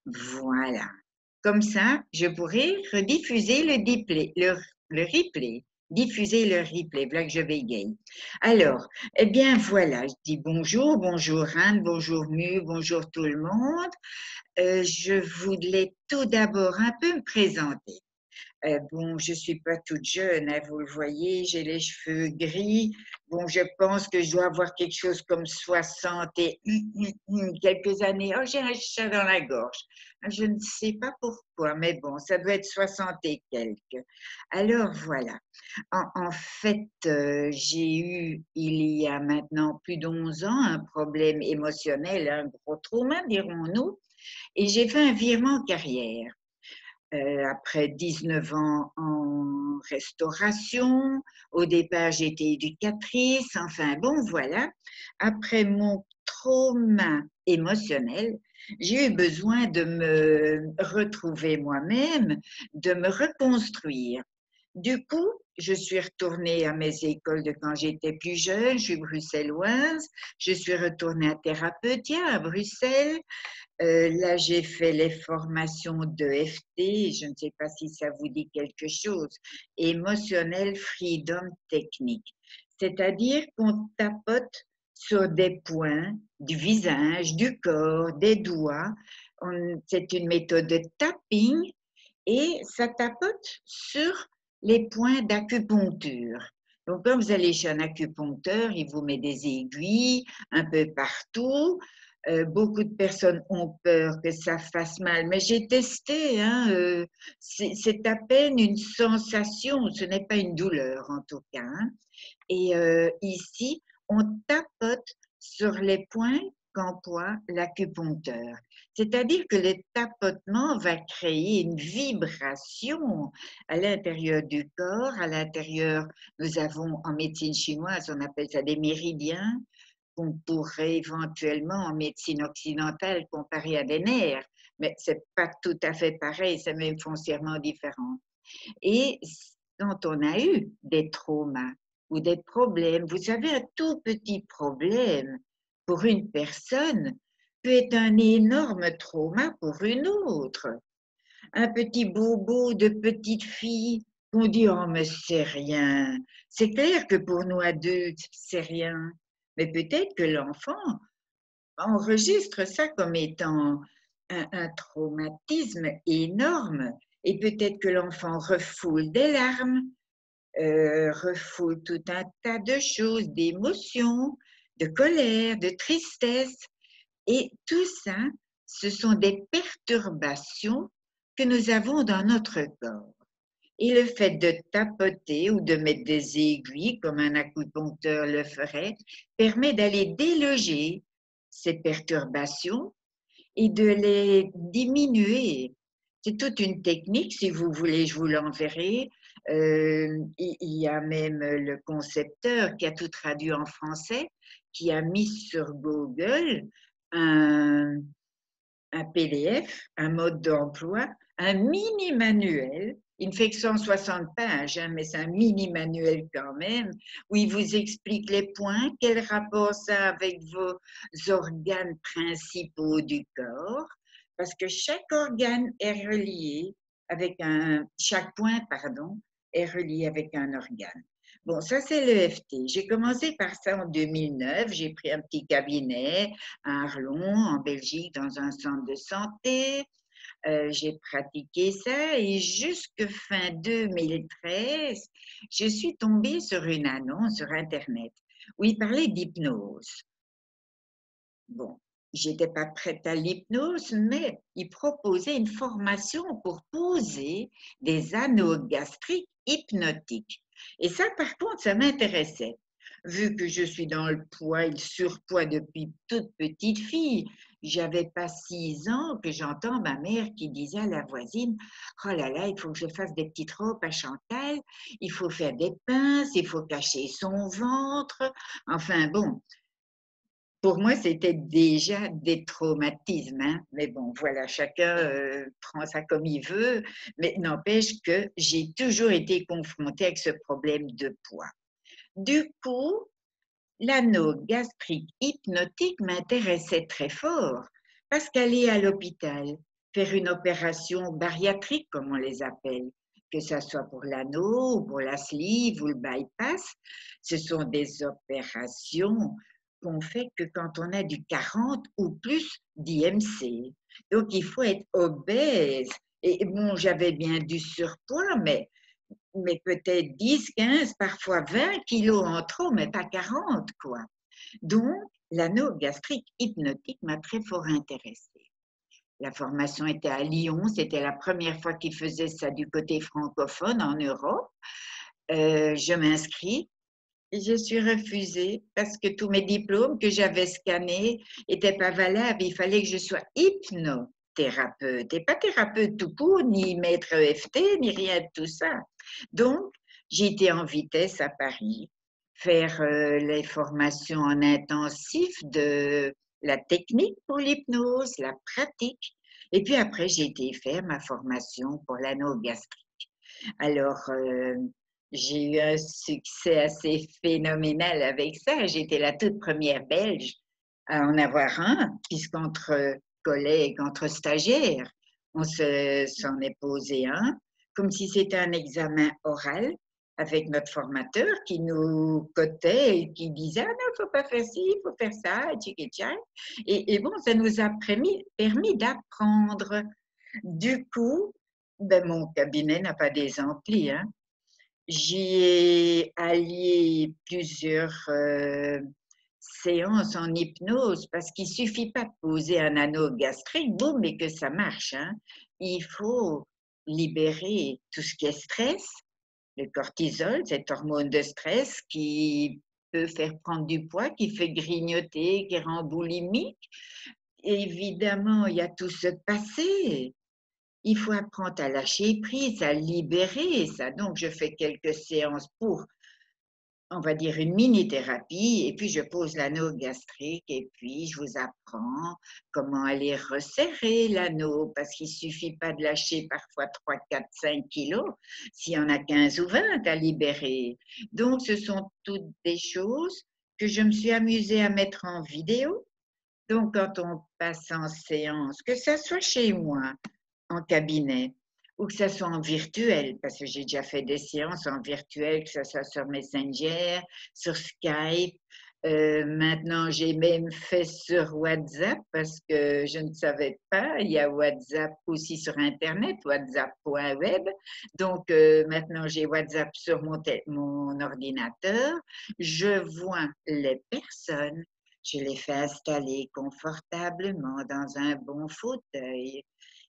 Voilà. Comme ça, je pourrais rediffuser le replay. Diffuser le replay. Voilà que je bégaye. Alors, eh bien voilà, je dis bonjour, bonjour Anne, bonjour Mu, bonjour tout le monde. Je voulais tout d'abord un peu me présenter. Bon, je suis pas toute jeune, hein, vous le voyez, j'ai les cheveux gris. Bon, je pense que je dois avoir quelque chose comme 60 et quelques années. Oh, j'ai un chat dans la gorge. Je ne sais pas pourquoi, mais bon, ça doit être 60 et quelques. Alors voilà. En fait, j'ai eu, il y a maintenant plus d'11 ans, un problème émotionnel, un gros trauma, dirons-nous, et j'ai fait un virement en carrière. Après 19 ans en restauration. Au départ, j'étais éducatrice. Enfin, bon, voilà. Après mon trauma émotionnel, j'ai eu besoin de me retrouver moi-même, de me reconstruire. Du coup, je suis retournée à mes écoles de quand j'étais plus jeune. Je suis bruxelloise. Je suis retournée à Thérapeutia, à Bruxelles. Là, j'ai fait les formations d'EFT, je ne sais pas si ça vous dit quelque chose, Emotional Freedom Technique. C'est-à-dire qu'on tapote sur des points du visage, du corps, des doigts. C'est une méthode de tapping et ça tapote sur les points d'acupuncture. Donc, quand vous allez chez un acupuncteur, il vous met des aiguilles un peu partout. Beaucoup de personnes ont peur que ça fasse mal, mais j'ai testé, hein, c'est à peine une sensation, ce n'est pas une douleur en tout cas, hein. Et ici, on tapote sur les points qu'emploie l'acupuncteur. C'est-à-dire que le tapotement va créer une vibration à l'intérieur du corps. À l'intérieur, nous avons en médecine chinoise, on appelle ça des méridiens, qu'on pourrait éventuellement en médecine occidentale comparer à des nerfs, mais c'est pas tout à fait pareil, c'est même foncièrement différent. Et quand on a eu des traumas ou des problèmes, vous savez, un tout petit problème pour une personne peut être un énorme trauma pour une autre. Un petit bobo de petite fille, on dit, oh, mais c'est rien. C'est clair que pour nous adultes, c'est rien. Mais peut-être que l'enfant enregistre ça comme étant un traumatisme énorme. Et peut-être que l'enfant refoule des larmes, refoule tout un tas de choses, d'émotions, de colère, de tristesse. Et tout ça, ce sont des perturbations que nous avons dans notre corps. Et le fait de tapoter ou de mettre des aiguilles, comme un acupuncteur le ferait, permet d'aller déloger ces perturbations et de les diminuer. C'est toute une technique, si vous voulez, je vous l'enverrai. Il y a même le concepteur qui a tout traduit en français, qui a mis sur Google un, un PDF, un mode d'emploi, un mini manuel. Il ne fait que 160 pages, hein, mais c'est un mini manuel quand même, où il vous explique les points, quel rapport ça a avec vos organes principaux du corps, parce que chaque organe est relié avec chaque point, pardon, est relié avec un organe. Bon, ça c'est l'EFT. J'ai commencé par ça en 2009. J'ai pris un petit cabinet à Arlon, en Belgique, dans un centre de santé. J'ai pratiqué ça et jusque fin 2013, je suis tombée sur une annonce sur Internet où il parlait d'hypnose. Bon, j'étais pas prête à l'hypnose, mais il proposait une formation pour poser des anneaux gastriques hypnotiques. Et ça, par contre, ça m'intéressait. Vu que je suis dans le poids et le surpoids depuis toute petite fille, j'avais pas 6 ans que j'entends ma mère qui disait à la voisine, oh là là, il faut que je fasse des petites robes à Chantal, il faut faire des pinces, il faut cacher son ventre. Enfin bon, pour moi, c'était déjà des traumatismes, hein. Mais bon, voilà, chacun prend ça comme il veut. Mais n'empêche que j'ai toujours été confrontée avec ce problème de poids. Du coup, l'anneau gastrique hypnotique m'intéressait très fort parce qu'aller à l'hôpital, faire une opération bariatrique, comme on les appelle, que ce soit pour l'anneau, ou pour la sleeve ou le bypass. Ce sont des opérations qu'on fait que quand on a du 40 ou plus d'IMC. Donc, il faut être obèse. Et bon, j'avais bien du surpoids, mais peut-être 10, 15, parfois 20 kilos en trop, mais pas 40, quoi. Donc, l'anneau gastrique hypnotique m'a très fort intéressée. La formation était à Lyon, c'était la première fois qu'ils faisaient ça du côté francophone en Europe. Je m'inscris et je suis refusée parce que tous mes diplômes que j'avais scannés n'étaient pas valables. Il fallait que je sois hypnothérapeute et pas thérapeute tout court, ni maître EFT, ni rien de tout ça. Donc, j'ai été en vitesse à Paris faire les formations en intensif de la technique pour l'hypnose, la pratique. Et puis après, j'ai été faire ma formation pour l'anneau gastrique. Alors, j'ai eu un succès assez phénoménal avec ça. J'étais la toute première Belge à en avoir un, puisqu'entre collègues, entre stagiaires, s'en est posé un, comme si c'était un examen oral avec notre formateur qui nous cotait et qui disait « Ah non, il ne faut pas faire ci, il faut faire ça, et bon, ça nous a permis d'apprendre. Du coup, ben, mon cabinet n'a pas des amplis, hein. J'y ai allié plusieurs séances en hypnose parce qu'il ne suffit pas de poser un anneau gastrique, boum, et que ça marche, hein. Il faut libérer tout ce qui est stress, le cortisol, cette hormone de stress qui peut faire prendre du poids, qui fait grignoter, qui rend boulimique. Évidemment, il y a tout ce passé. Il faut apprendre à lâcher prise, à libérer ça. Donc, je fais quelques séances pour, on va dire, une mini-thérapie, et puis je pose l'anneau gastrique, et puis je vous apprends comment aller resserrer l'anneau, parce qu'il ne suffit pas de lâcher parfois 3, 4, 5 kilos, s'il y en a 15 ou 20 à libérer. Donc, ce sont toutes des choses que je me suis amusée à mettre en vidéo. Donc, quand on passe en séance, que ça soit chez moi, en cabinet, ou que ça soit en virtuel, parce que j'ai déjà fait des séances en virtuel, que ce soit sur Messenger, sur Skype. Maintenant, j'ai même fait sur WhatsApp parce que je ne savais pas. Il y a WhatsApp aussi sur Internet, whatsapp.web. Donc, maintenant, j'ai WhatsApp sur mon ordinateur. Je vois les personnes. Je les fais installer confortablement dans un bon fauteuil.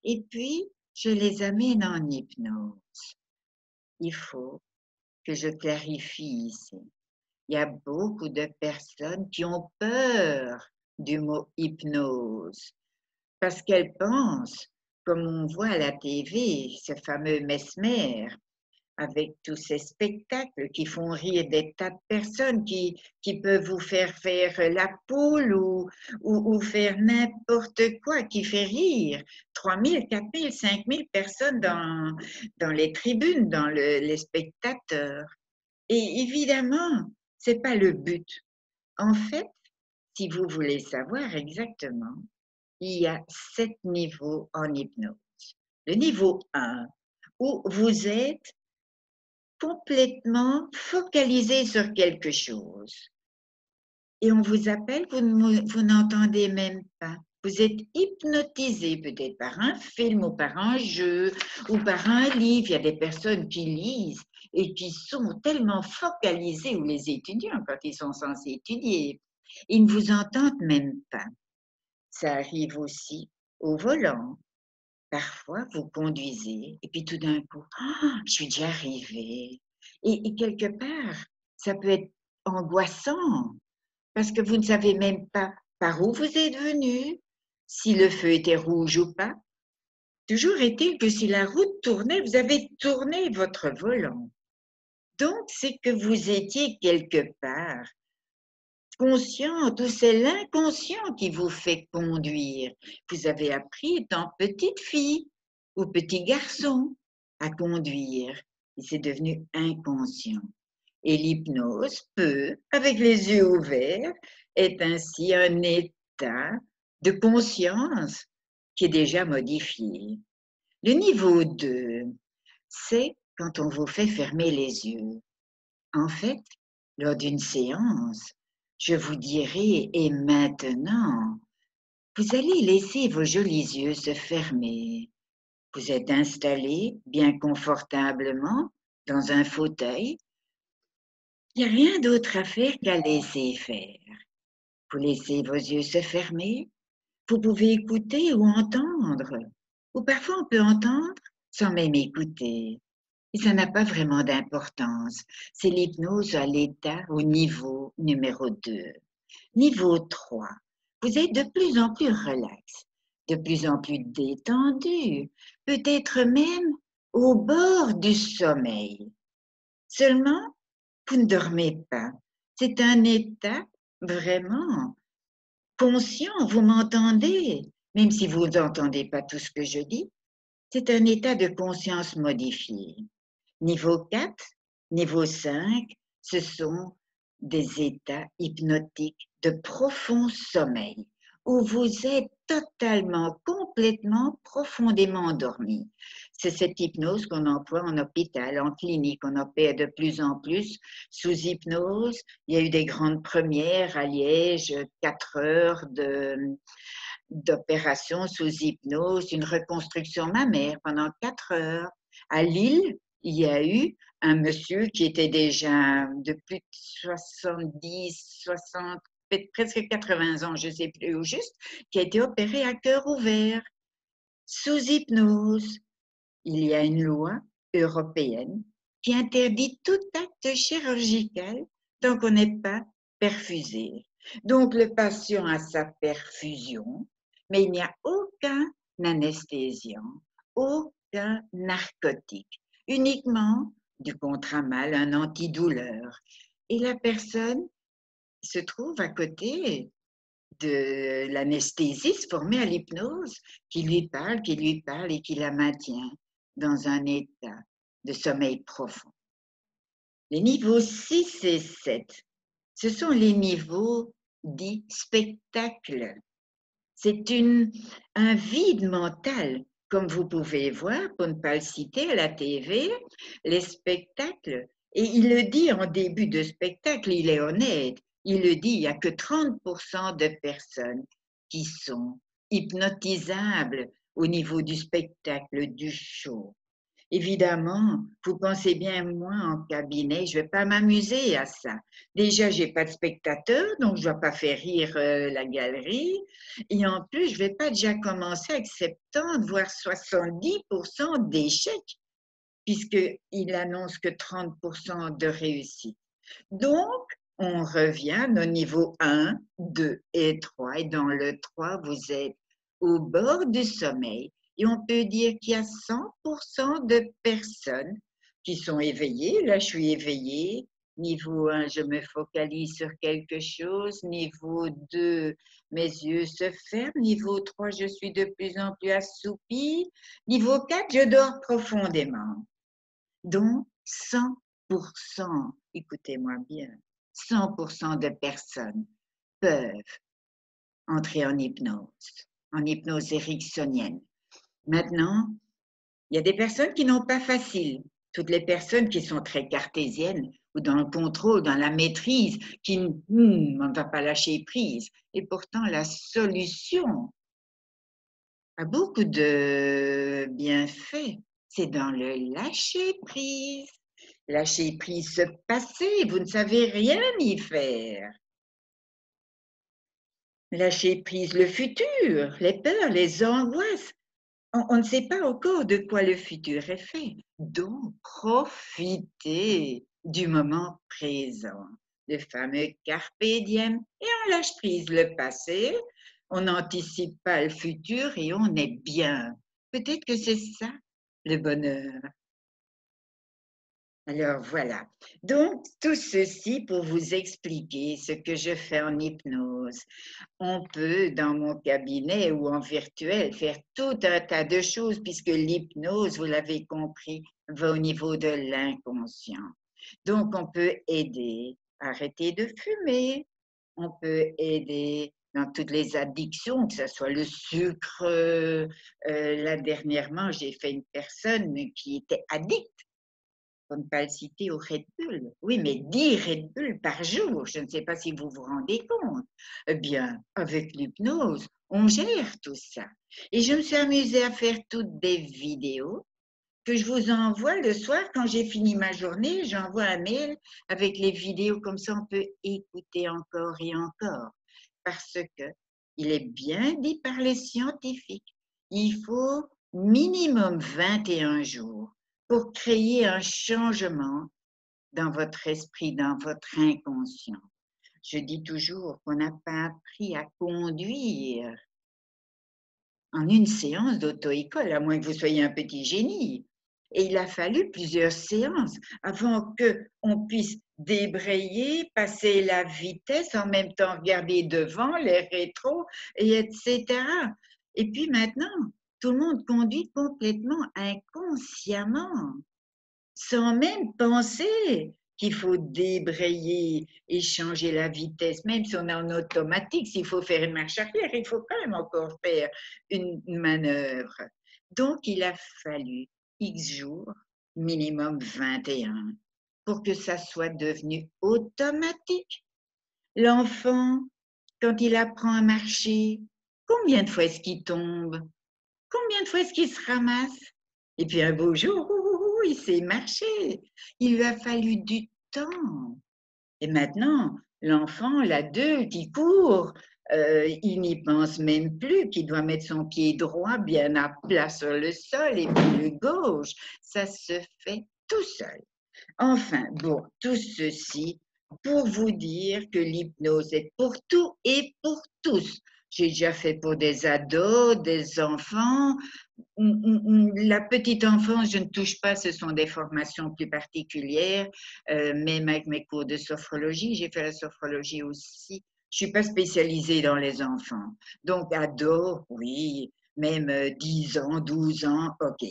Et puis, je les amène en hypnose. Il faut que je clarifie ici. Il y a beaucoup de personnes qui ont peur du mot hypnose parce qu'elles pensent, comme on voit à la TV, ce fameux Mesmer, avec tous ces spectacles qui font rire des tas de personnes qui peuvent vous faire la poule ou faire n'importe quoi qui fait rire. 3000, 4000, 5000 personnes dans les tribunes, dans les spectateurs. Et évidemment, c'est pas le but. En fait, si vous voulez savoir exactement, il y a 7 niveaux en hypnose. Le niveau 1, où vous êtes complètement focalisé sur quelque chose. Et on vous appelle, vous n'entendez même pas. Vous êtes hypnotisé peut-être par un film ou par un jeu ou par un livre. Il y a des personnes qui lisent et qui sont tellement focalisées, ou les étudiants quand ils sont censés étudier, ils ne vous entendent même pas. Ça arrive aussi au volant. Parfois, vous conduisez et puis tout d'un coup, ah, je suis déjà arrivée. Et quelque part, ça peut être angoissant parce que vous ne savez même pas par où vous êtes venu, si le feu était rouge ou pas. Toujours est-il que si la route tournait, vous avez tourné votre volant. Donc, c'est que vous étiez quelque part consciente, ou c'est l'inconscient qui vous fait conduire. Vous avez appris étant petite fille ou petit garçon à conduire et c'est devenu inconscient. Et l'hypnose peut, avec les yeux ouverts, être ainsi un état de conscience qui est déjà modifié. Le niveau 2, c'est quand on vous fait fermer les yeux. En fait, lors d'une séance, je vous dirai, et maintenant, vous allez laisser vos jolis yeux se fermer. Vous êtes installé bien confortablement dans un fauteuil. Il n'y a rien d'autre à faire qu'à laisser faire. Vous laissez vos yeux se fermer. Vous pouvez écouter ou entendre. Ou parfois on peut entendre sans même écouter. Et ça n'a pas vraiment d'importance. C'est l'hypnose à l'état au niveau numéro 2. Niveau 3, vous êtes de plus en plus relax, de plus en plus détendu, peut-être même au bord du sommeil. Seulement, vous ne dormez pas. C'est un état vraiment conscient, vous m'entendez, même si vous n'entendez pas tout ce que je dis. C'est un état de conscience modifié. Niveau 4, niveau 5, ce sont des états hypnotiques de profond sommeil où vous êtes totalement, complètement, profondément endormi. C'est cette hypnose qu'on emploie en hôpital, en clinique. On opère de plus en plus sous hypnose. Il y a eu des grandes premières à Liège, 4 heures d'opération sous hypnose, une reconstruction mammaire pendant 4 heures. À Lille, il y a eu un monsieur qui était déjà de plus de 70, 60, presque 80 ans, je ne sais plus au juste, qui a été opéré à cœur ouvert, sous hypnose. Il y a une loi européenne qui interdit tout acte chirurgical tant qu'on n'est pas perfusé. Donc, le patient a sa perfusion, mais il n'y a aucun anesthésiant, aucun narcotique, uniquement du contramal, un antidouleur. Et la personne se trouve à côté de l'anesthésiste formé à l'hypnose qui lui parle et qui la maintient dans un état de sommeil profond. Les niveaux 6 et 7, ce sont les niveaux dits spectacles. C'est un vide mental, comme vous pouvez voir, pour ne pas le citer à la TV, les spectacles. Et il le dit en début de spectacle, il est honnête, il le dit, il n'y a que 30% de personnes qui sont hypnotisables au niveau du spectacle, du show. Évidemment, vous pensez bien, moi, en cabinet, je ne vais pas m'amuser à ça. Déjà, je n'ai pas de spectateurs, donc je ne dois pas faire rire la galerie. Et en plus, je ne vais pas déjà commencer avec 70, voire 70% d'échecs, puisqu'il annonce que 30% de réussite. Donc, on revient au niveau 1, 2 et 3. Et dans le 3, vous êtes au bord du sommeil. Et on peut dire qu'il y a 100% de personnes qui sont éveillées. Là, je suis éveillée. Niveau 1, je me focalise sur quelque chose. Niveau 2, mes yeux se ferment. Niveau 3, je suis de plus en plus assoupie. Niveau 4, je dors profondément. Donc, 100%, écoutez-moi bien, 100% de personnes peuvent entrer en hypnose ericksonienne. Maintenant, il y a des personnes qui n'ont pas facile. Toutes les personnes qui sont très cartésiennes ou dans le contrôle, dans la maîtrise, qui on ne va pas lâcher prise. Et pourtant, la solution a beaucoup de bienfaits. C'est dans le lâcher prise. Lâcher prise, se passer, vous ne savez rien y faire. Lâcher prise, le futur, les peurs, les angoisses. On ne sait pas encore de quoi le futur est fait. Donc, profitez du moment présent, le fameux carpe diem, et on lâche prise le passé, on n'anticipe pas le futur et on est bien. Peut-être que c'est ça le bonheur. Alors voilà. Donc, tout ceci pour vous expliquer ce que je fais en hypnose. On peut, dans mon cabinet ou en virtuel, faire tout un tas de choses puisque l'hypnose, vous l'avez compris, va au niveau de l'inconscient. Donc, on peut aider à arrêter de fumer. On peut aider dans toutes les addictions, que ce soit le sucre. Là, dernièrement, j'ai fait une personne qui était addicte, pour ne pas le citer, au Red Bull. Oui, mais 10 Red Bull par jour, je ne sais pas si vous vous rendez compte. Eh bien, avec l'hypnose, on gère tout ça. Et je me suis amusée à faire toutes des vidéos que je vous envoie le soir quand j'ai fini ma journée. J'envoie un mail avec les vidéos, comme ça on peut écouter encore et encore. Parce que il est bien dit par les scientifiques, il faut minimum 21 jours pour créer un changement dans votre esprit, dans votre inconscient. Je dis toujours qu'on n'a pas appris à conduire en une séance d'auto-école, à moins que vous soyez un petit génie. Et il a fallu plusieurs séances avant qu'on puisse débrayer, passer la vitesse, en même temps regarder devant, les rétros, et etc. Et puis maintenant, tout le monde conduit complètement inconsciemment, sans même penser qu'il faut débrayer et changer la vitesse, même si on est en automatique, s'il faut faire une marche arrière, il faut quand même encore faire une manœuvre. Donc, il a fallu X jours, minimum 21, pour que ça soit devenu automatique. L'enfant, quand il apprend à marcher, combien de fois est-ce qu'il tombe? Combien de fois est-ce qu'il se ramasse? Et puis un beau jour, il sait marcher. Il lui a fallu du temps. Et maintenant, l'enfant, l'adulte, il court. Il n'y pense même plus qu'il doit mettre son pied droit bien à plat sur le sol et puis le gauche. Ça se fait tout seul. Enfin, bon, tout ceci pour vous dire que l'hypnose est pour tout et pour tous. J'ai déjà fait pour des ados, des enfants. La petite enfance, je ne touche pas, ce sont des formations plus particulières. Même avec mes cours de sophrologie, j'ai fait la sophrologie aussi. Je suis pas spécialisée dans les enfants. Donc, ados, oui, même 10 ans, 12 ans, ok.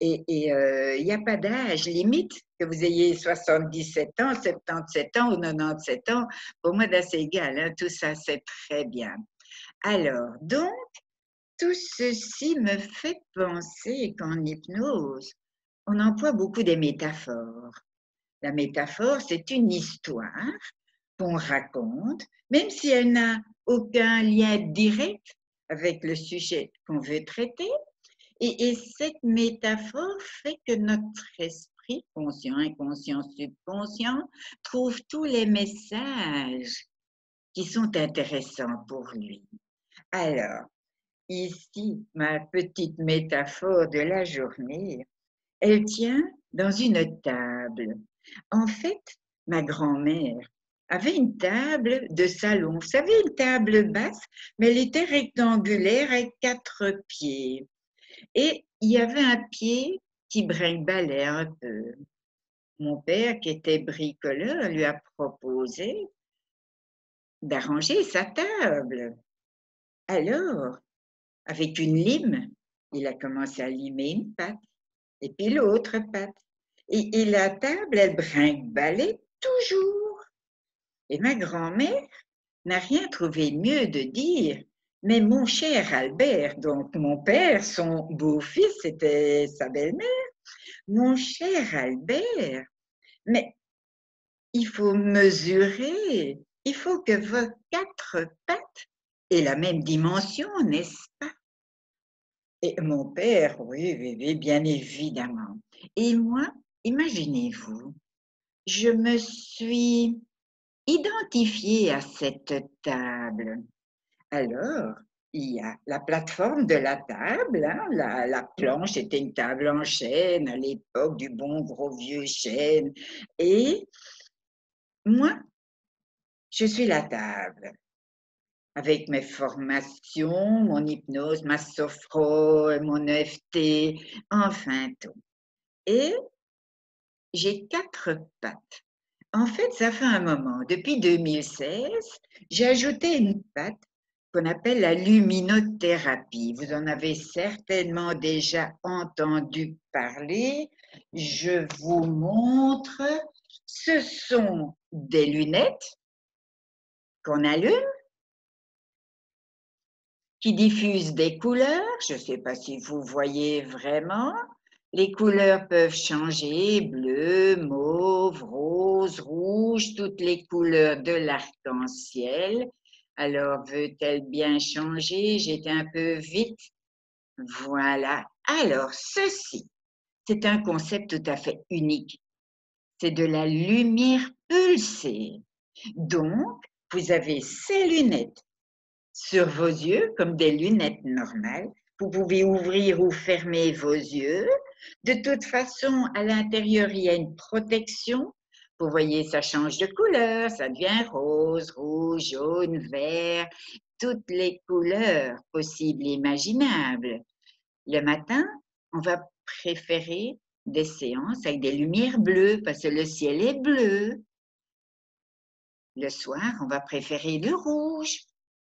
Et il n'y a pas d'âge limite, que vous ayez 77 ans, 77 ans ou 97 ans. Pour moi, c'est égal, hein, tout ça, c'est très bien. Alors, donc, tout ceci me fait penser qu'en hypnose, on emploie beaucoup des métaphores. La métaphore, c'est une histoire qu'on raconte, même si elle n'a aucun lien direct avec le sujet qu'on veut traiter. Et cette métaphore fait que notre esprit, conscient, inconscient, subconscient, trouve tous les messages qui sont intéressants pour lui. Alors, ici, ma petite métaphore de la journée, elle tient dans une table. En fait, ma grand-mère avait une table de salon. Vous savez, une table basse, mais elle était rectangulaire avec 4 pieds. Et il y avait un pied qui brinque-ballait un peu. Mon père, qui était bricoleur, lui a proposé d'arranger sa table. Alors, avec une lime, il a commencé à limer une patte, et puis l'autre patte. Et la table, elle brinque-ballait toujours. Et ma grand-mère n'a rien trouvé mieux de dire. Mais mon cher Albert, donc mon père, son beau-fils, c'était sa belle-mère, mon cher Albert, mais il faut mesurer, il faut que vos 4 pattes aient la même dimension, n'est-ce pas? Et mon père, oui, oui, oui, bien évidemment. Et moi, imaginez-vous, je me suis identifiée à cette table. Alors, il y a la plateforme de la table, hein, la planche était une table en chêne à l'époque du bon gros vieux chêne. Et moi, je suis la table avec mes formations, mon hypnose, ma sophro, mon EFT, enfin tout. Et j'ai 4 pattes. En fait, ça fait un moment. Depuis 2016, j'ai ajouté une patte qu'on appelle la luminothérapie. Vous en avez certainement déjà entendu parler. Je vous montre. Ce sont des lunettes qu'on allume qui diffuse des couleurs. Je ne sais pas si vous voyez vraiment. Les couleurs peuvent changer, bleu, mauve, rose, rouge, toutes les couleurs de l'arc-en-ciel. Alors, veut-elle bien changer? J'étais un peu vite. Voilà. Alors, ceci, c'est un concept tout à fait unique. C'est de la lumière pulsée. Donc, vous avez ces lunettes sur vos yeux comme des lunettes normales. Vous pouvez ouvrir ou fermer vos yeux. De toute façon, à l'intérieur, il y a une protection. Vous voyez, ça change de couleur, ça devient rose, rouge, jaune, vert, toutes les couleurs possibles et imaginables. Le matin, on va préférer des séances avec des lumières bleues parce que le ciel est bleu. Le soir, on va préférer le rouge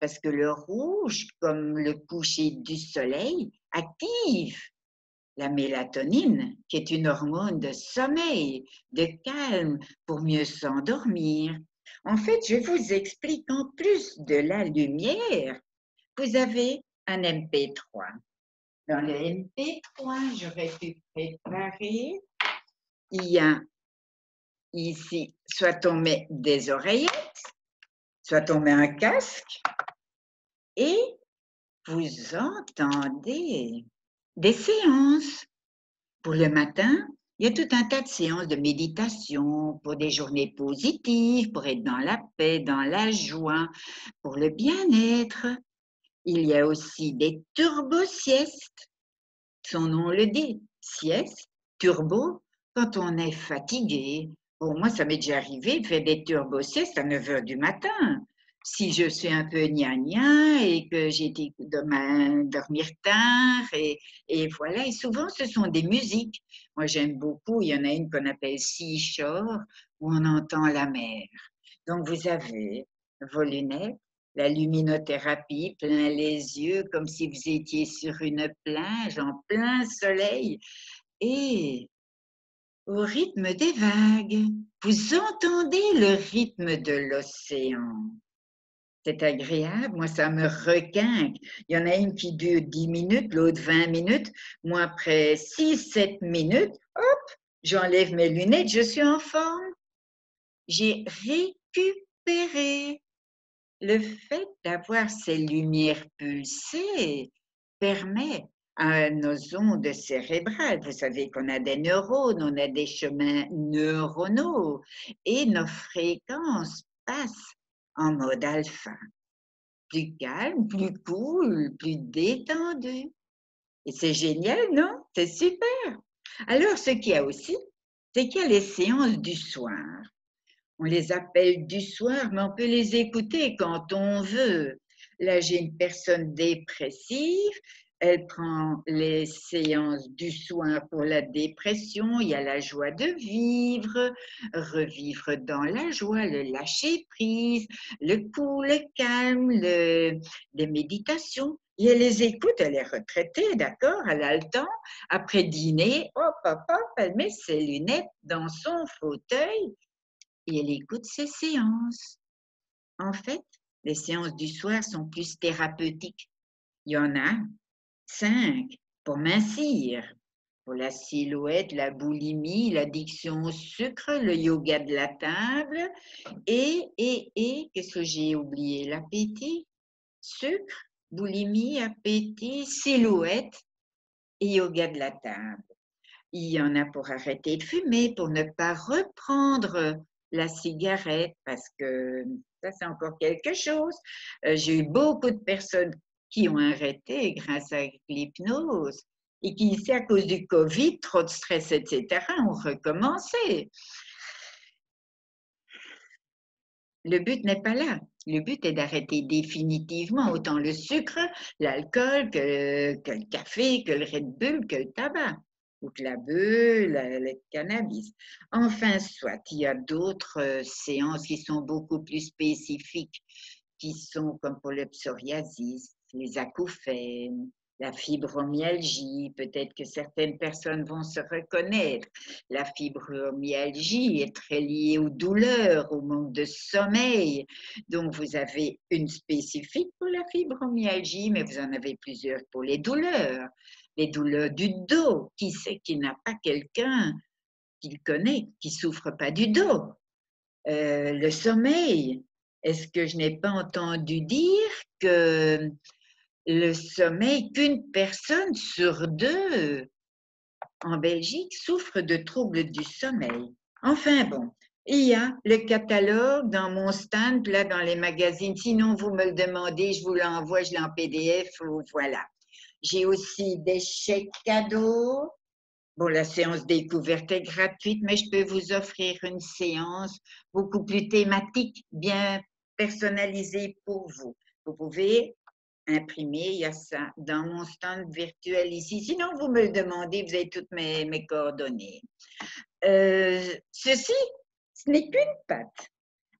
parce que le rouge, comme le coucher du soleil, active la mélatonine, qui est une hormone de sommeil, de calme, pour mieux s'endormir. En fait, je vous explique en plus de la lumière, vous avez un MP3. Dans le MP3, j'aurais pu préparer, il y a ici, soit on met des oreillettes, soit on met un casque, et vous entendez des séances. Pour le matin, il y a tout un tas de séances de méditation pour des journées positives, pour être dans la paix, dans la joie, pour le bien-être. Il y a aussi des turbo-siestes. Son nom le dit, sieste, turbo, quand on est fatigué. Bon, moi, ça m'est déjà arrivé de faire des turbo-siestes à 9 heures du matin. Si je suis un peu gna-gna et que j'ai été demain dormir tard, et voilà. Et souvent, ce sont des musiques. Moi, j'aime beaucoup. Il y en a une qu'on appelle Seashore, où on entend la mer. Donc, vous avez vos lunettes, la luminothérapie, plein les yeux, comme si vous étiez sur une plage en plein soleil, et au rythme des vagues, vous entendez le rythme de l'océan. C'est agréable, moi ça me requinque. Il y en a une qui dure 10 minutes, l'autre 20 minutes. Moi, après 6-7 minutes, hop, j'enlève mes lunettes, je suis en forme. J'ai récupéré. Le fait d'avoir ces lumières pulsées permet à nos ondes cérébrales, vous savez qu'on a des neurones, on a des chemins neuronaux, et nos fréquences passent en mode alpha, plus calme, plus cool, plus détendu. Et c'est génial, non? C'est super. Alors, ce qu'il y a aussi, c'est qu'il y a les séances du soir. On les appelle du soir, mais on peut les écouter quand on veut. Là, j'ai une personne dépressive. Elle prend les séances du soir pour la dépression. Il y a la joie de vivre, revivre dans la joie, le lâcher prise, le cool, le calme, les méditations. Et elle les écoute, elle est retraitée, d'accord? Elle a le temps. Après dîner, hop, hop, hop, elle met ses lunettes dans son fauteuil et elle écoute ses séances. En fait, les séances du soir sont plus thérapeutiques. Il y en a 5 pour mincir, pour la silhouette, la boulimie, l'addiction au sucre, le yoga de la table et qu'est-ce que j'ai oublié? L'appétit, sucre, boulimie, appétit, silhouette et yoga de la table. Il y en a pour arrêter de fumer, pour ne pas reprendre la cigarette, parce que ça, c'est encore quelque chose. J'ai eu beaucoup de personnes qui ont arrêté grâce à l'hypnose et qui, ici, à cause du Covid, trop de stress, etc., ont recommencé. Le but n'est pas là. Le but est d'arrêter définitivement autant le sucre, l'alcool, que le café, que le Red Bull, que le tabac, ou que la beuh, le cannabis. Enfin, soit, il y a d'autres séances qui sont beaucoup plus spécifiques, qui sont comme pour le psoriasis, les acouphènes, La fibromyalgie, peut-être que certaines personnes vont se reconnaître. La fibromyalgie est très liée aux douleurs, au manque de sommeil. Donc, vous avez une spécifique pour la fibromyalgie, mais vous en avez plusieurs pour les douleurs. Les douleurs du dos. Qui c'est qui n'a pas quelqu'un qu'il connaît qui souffre pas du dos? Le sommeil. Est-ce que je n'ai pas entendu dire que le sommeil, qu'une personne sur deux en Belgique souffre de troubles du sommeil? Enfin bon, il y a le catalogue dans mon stand, là dans les magazines. Sinon, vous me le demandez, je vous l'envoie, je l'ai en PDF, voilà. J'ai aussi des chèques cadeaux. Bon, la séance découverte est gratuite, mais je peux vous offrir une séance beaucoup plus thématique, bien personnalisée pour vous. Vous pouvez imprimer, il y a ça dans mon stand virtuel ici. Sinon, vous me le demandez, vous avez toutes mes coordonnées. Ceci, ce n'est qu'une patte.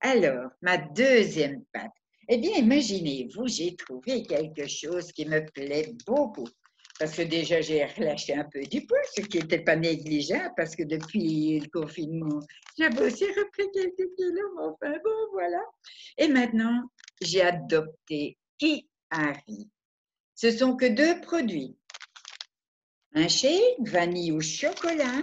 Alors, ma deuxième patte. Eh bien, imaginez-vous, j'ai trouvé quelque chose qui me plaît beaucoup. Parce que déjà, j'ai relâché un peu du poids, ce qui n'était pas négligeable, parce que depuis le confinement, j'avais aussi repris quelques kilos, mais enfin bon, voilà. Et maintenant, j'ai adopté Kiari. Ce sont que deux produits. Un shake, vanille au chocolat,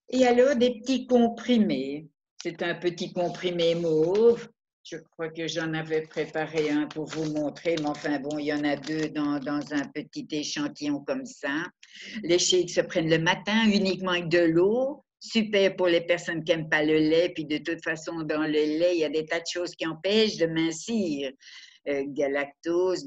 et alors des petits comprimés. C'est un petit comprimé mauve. Je crois que j'en avais préparé un pour vous montrer, mais enfin bon, il y en a deux dans un petit échantillon comme ça. Les shakes se prennent le matin uniquement avec de l'eau. Super pour les personnes qui n'aiment pas le lait. Puis de toute façon, dans le lait, il y a des tas de choses qui empêchent de mincir. Galactose,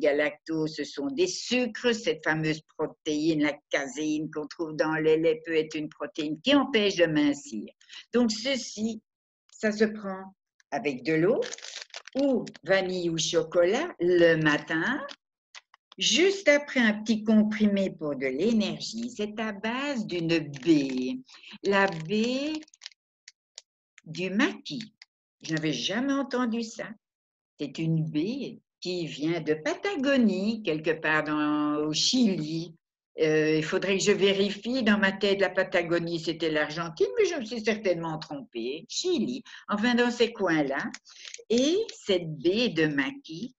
ce sont des sucres. Cette fameuse protéine, la caséine qu'on trouve dans le lait peut être une protéine qui empêche de mincir. Donc ceci, ça se prend avec de l'eau ou vanille ou chocolat le matin, juste après un petit comprimé pour de l'énergie. C'est à base d'une baie. La baie du maquis. Je n'avais jamais entendu ça. C'est une baie qui vient de Patagonie, quelque part au Chili. Il faudrait que je vérifie. Dans ma tête, la Patagonie, c'était l'Argentine, mais je me suis certainement trompée. Chili, enfin dans ces coins-là. Et cette baie de maquis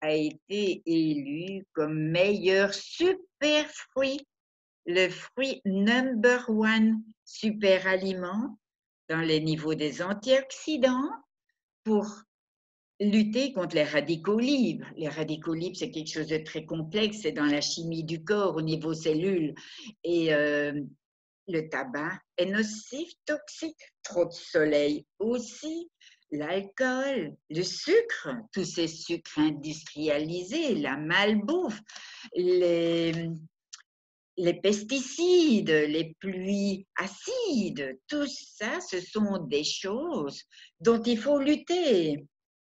a été élue comme meilleur super fruit, le fruit number one super aliment dans les niveaux des antioxydants pour lutter contre les radicaux libres. Les radicaux libres, c'est quelque chose de très complexe, c'est dans la chimie du corps au niveau cellule. Et le tabac est nocif, toxique. Trop de soleil aussi. L'alcool, le sucre, tous ces sucres industrialisés, la malbouffe, les pesticides, les pluies acides, tout ça, ce sont des choses dont il faut lutter.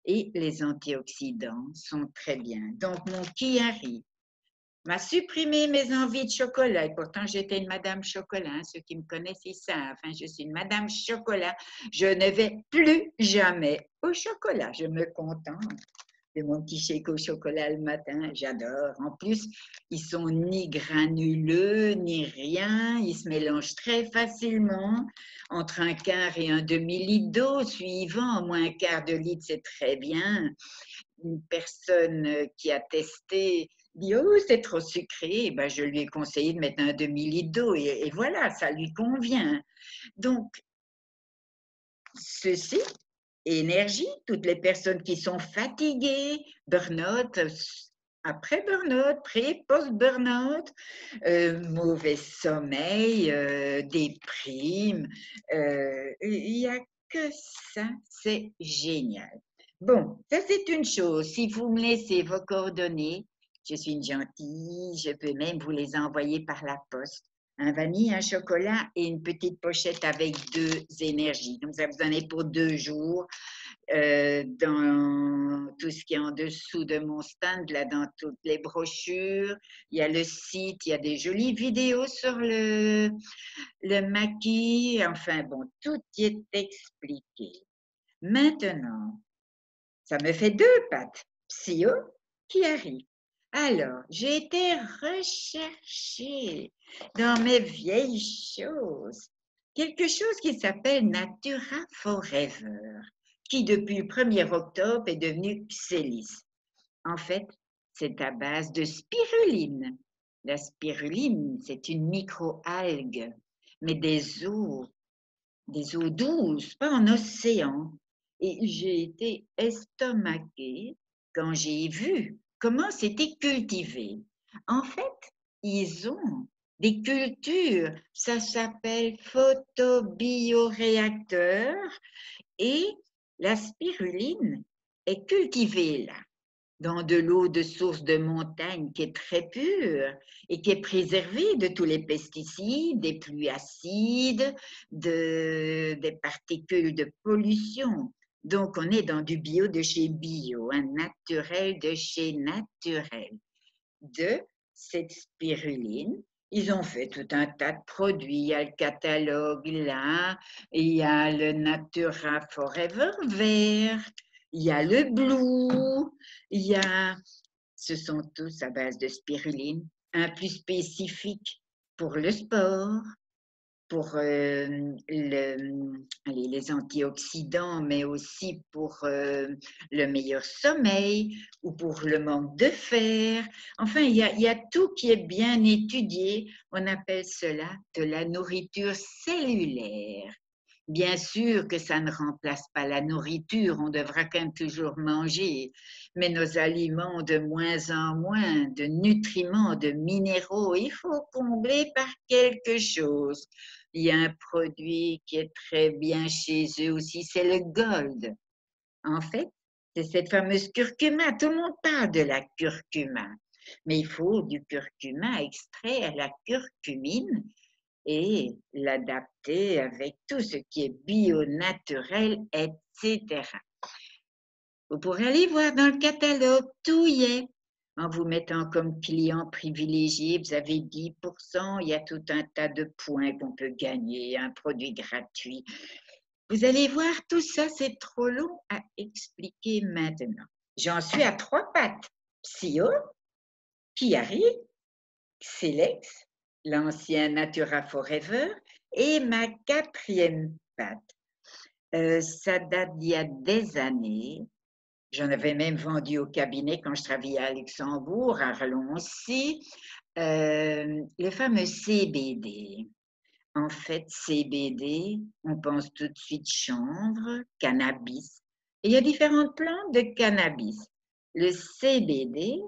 Et les antioxydants sont très bien. Donc, mon Kiari m'a supprimé mes envies de chocolat. Et pourtant, j'étais une Madame Chocolat. Hein. Ceux qui me connaissent, ils savent. Enfin, je suis une Madame Chocolat. Je ne vais plus jamais au chocolat. Je me contente de mon petit shake au chocolat le matin. J'adore. En plus, ils sont ni granuleux, ni rien. Ils se mélangent très facilement entre un quart et un demi-litre d'eau suivant. Au moins un quart de litre, c'est très bien. Une personne qui a testé dit « Oh, c'est trop sucré », ben, je lui ai conseillé de mettre un demi-litre d'eau et voilà, ça lui convient. Donc, ceci, énergie, toutes les personnes qui sont fatiguées, burn-out, après burn-out, pré, post-burn-out, mauvais sommeil, déprime, il n'y a que ça, c'est génial. Bon, ça c'est une chose. Si vous me laissez vos coordonnées, je suis une gentille, je peux même vous les envoyer par la poste. Un vanille, un chocolat et une petite pochette avec deux énergies. Donc, ça vous en est pour 2 jours. Dans tout ce qui est en dessous de mon stand, là, dans toutes les brochures, il y a le site, il y a des jolies vidéos sur le maquis. Enfin, bon, tout y est expliqué. Maintenant, ça me fait 2 pattes. Psyo qui arrive. Alors, j'ai été rechercher dans mes vieilles choses quelque chose qui s'appelle Natura Forever, qui depuis le 1er octobre est devenu Xélis. En fait, c'est à base de spiruline. La spiruline, c'est une microalgue, mais des eaux douces, pas en océan. Et j'ai été estomaquée quand j'ai vu comment c'était cultivé. En fait, ils ont des cultures, ça s'appelle photobioréacteur et la spiruline est cultivée là dans de l'eau de source de montagne qui est très pure et qui est préservée de tous les pesticides, des pluies acides, des particules de pollution. Donc, on est dans du bio de chez bio, un naturel de chez naturel. De cette spiruline, ils ont fait tout un tas de produits. Il y a le catalogue là, il y a le Natura Forever vert, il y a le Blue, il y a... Ce sont tous à base de spiruline, un plus spécifique pour le sport, pour les antioxydants, mais aussi pour le meilleur sommeil ou pour le manque de fer. Enfin, il y a tout qui est bien étudié. On appelle cela de la nourriture cellulaire. Bien sûr que ça ne remplace pas la nourriture, on devra quand même toujours manger, mais nos aliments ont de moins en moins de nutriments, de minéraux, il faut combler par quelque chose. Il y a un produit qui est très bien chez eux aussi, c'est le gold. En fait, c'est cette fameuse curcuma. Tout le monde parle de la curcuma, mais il faut du curcuma extrait à la curcumine et l'adapter avec tout ce qui est bio-naturel, etc. Vous pourrez aller voir dans le catalogue, tout y est. En vous mettant comme client privilégié, vous avez 10%, il y a tout un tas de points qu'on peut gagner, un produit gratuit. Vous allez voir, tout ça, c'est trop long à expliquer maintenant. J'en suis à 3 pattes. Psyo, Chiari, Xelex, l'ancien Natura Forever, et ma 4e patte. Ça date d'il y a des années. J'en avais même vendu au cabinet quand je travaillais à Luxembourg, à Arlon aussi. Le fameux CBD. En fait, CBD, on pense tout de suite chanvre, cannabis. Et il y a différentes plantes de cannabis. Le CBD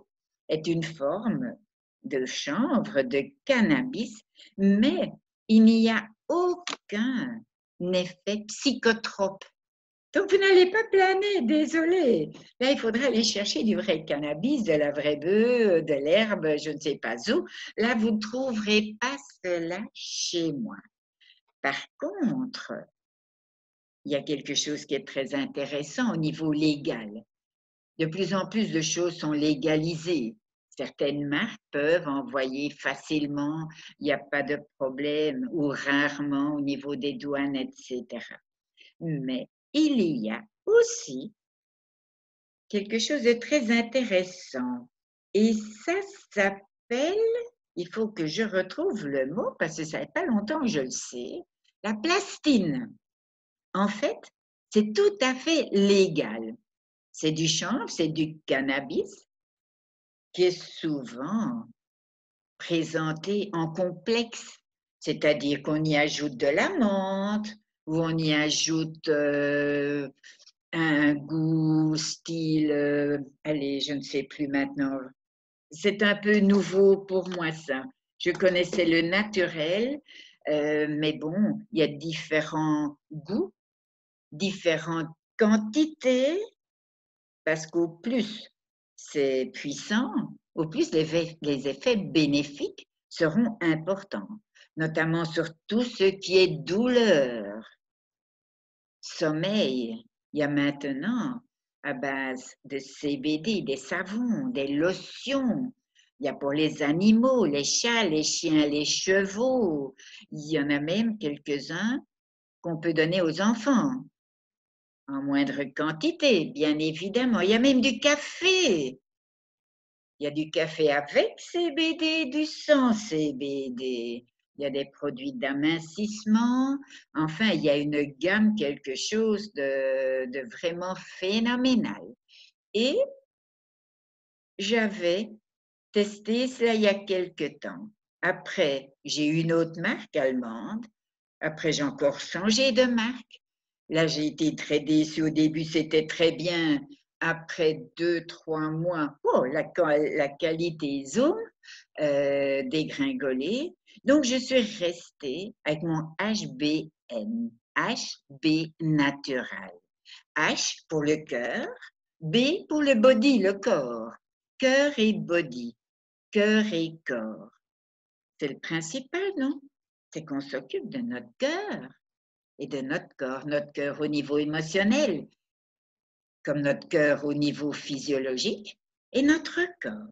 est une forme de chanvre, de cannabis, mais il n'y a aucun effet psychotrope. Donc, vous n'allez pas planer, désolé. Là, il faudra aller chercher du vrai cannabis, de la vraie bœuf, de l'herbe, je ne sais pas où. Là, vous ne trouverez pas cela chez moi. Par contre, il y a quelque chose qui est très intéressant au niveau légal. De plus en plus de choses sont légalisées. Certaines marques peuvent envoyer facilement, il n'y a pas de problème, ou rarement au niveau des douanes, etc. Mais il y a aussi quelque chose de très intéressant. Et ça s'appelle, il faut que je retrouve le mot parce que ça fait pas longtemps que je le sais, la plastine. En fait, c'est tout à fait légal. C'est du chanvre, c'est du cannabis qui est souvent présenté en complexe, c'est-à-dire qu'on y ajoute de la menthe ou on y ajoute un goût style, allez, je ne sais plus maintenant. C'est un peu nouveau pour moi ça. Je connaissais le naturel, mais bon, il y a différents goûts, différentes quantités, parce qu'au plus c'est puissant, au plus les effets bénéfiques seront importants, notamment sur tout ce qui est douleur, sommeil. Il y a maintenant, à base de CBD, des savons, des lotions. Il y a pour les animaux, les chats, les chiens, les chevaux. Il y en a même quelques-uns qu'on peut donner aux enfants, en moindre quantité, bien évidemment. Il y a même du café. Il y a du café avec CBD, du sans CBD. Il y a des produits d'amincissement. Enfin, il y a une gamme, quelque chose de vraiment phénoménal. Et j'avais testé cela il y a quelque temps. Après, j'ai eu une autre marque allemande. Après, j'ai encore changé de marque. Là, j'ai été très déçue. Au début, c'était très bien. Après 2, 3 mois, oh, la qualité Zoom dégringolée. Donc, je suis restée avec mon HBN, HB Natural. H pour le cœur, B pour le body, le corps. Cœur et body, cœur et corps. C'est le principal, non? C'est qu'on s'occupe de notre cœur et de notre cœur au niveau émotionnel, comme notre cœur au niveau physiologique et notre corps.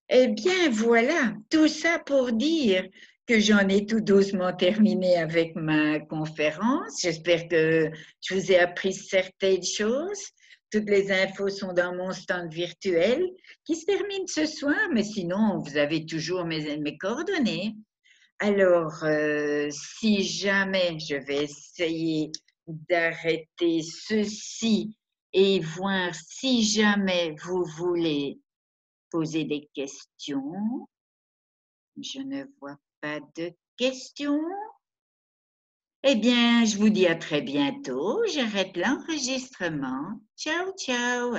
Eh bien, voilà, tout ça pour dire que j'en ai tout doucement terminé avec ma conférence. J'espère que je vous ai appris certaines choses. Toutes les infos sont dans mon stand virtuel qui se termine ce soir, mais sinon, vous avez toujours mes coordonnées. Alors, si jamais je vais essayer d'arrêter ceci et voir si jamais vous voulez poser des questions. Je ne vois pas de questions. Eh bien, je vous dis à très bientôt. J'arrête l'enregistrement. Ciao, ciao.